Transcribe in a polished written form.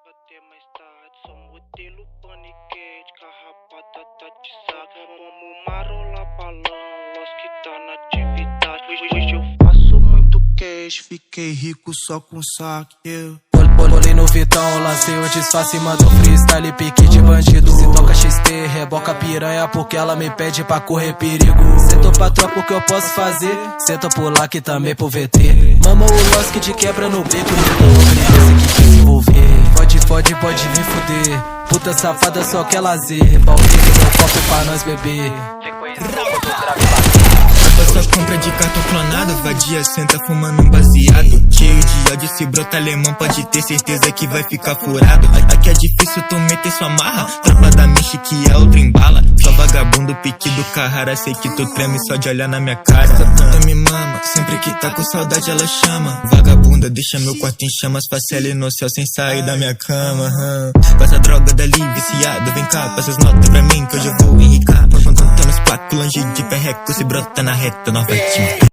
até mais tarde. Sou modelo paniquete, carrapada tá de saco. Como marola balão, los que tá na atividade. Hoje eu faço muito cash, fiquei rico só com saque. Bolei no Vitão, lancei o disfarce e mando freestyle, pique de bandido. Se toca XT, reboca piranha porque ela me pede pra correr perigo. Sentou pra tropa o que eu posso fazer, senta por lá que também pro VT. Mama o Lost que te quebra no beco, esse que quer se envolver. Pode vir fuder, puta safada só quer lazer. Baldeiro no copo pra nós beber. Só compra de cartão clonado, vadia, senta fumando um baseado. Cheio de ódio, se brota alemão, pode ter certeza que vai ficar furado. Aqui é difícil tu meter sua marra, tropa da Michi que é outra embala. Só vagabundo, pique do Carrara, sei que tu treme só de olhar na minha cara. Essa puta me mama, sempre que tá com saudade ela chama. Vagabunda, deixa meu quarto em chamas, faça ela no céu sem sair da minha cama. Passa droga dali, viciado, vem cá, passa as notas pra mim que hoje eu vou enricar. Contando os placos, longe de perreco, se brota na reta, nós vai te matar.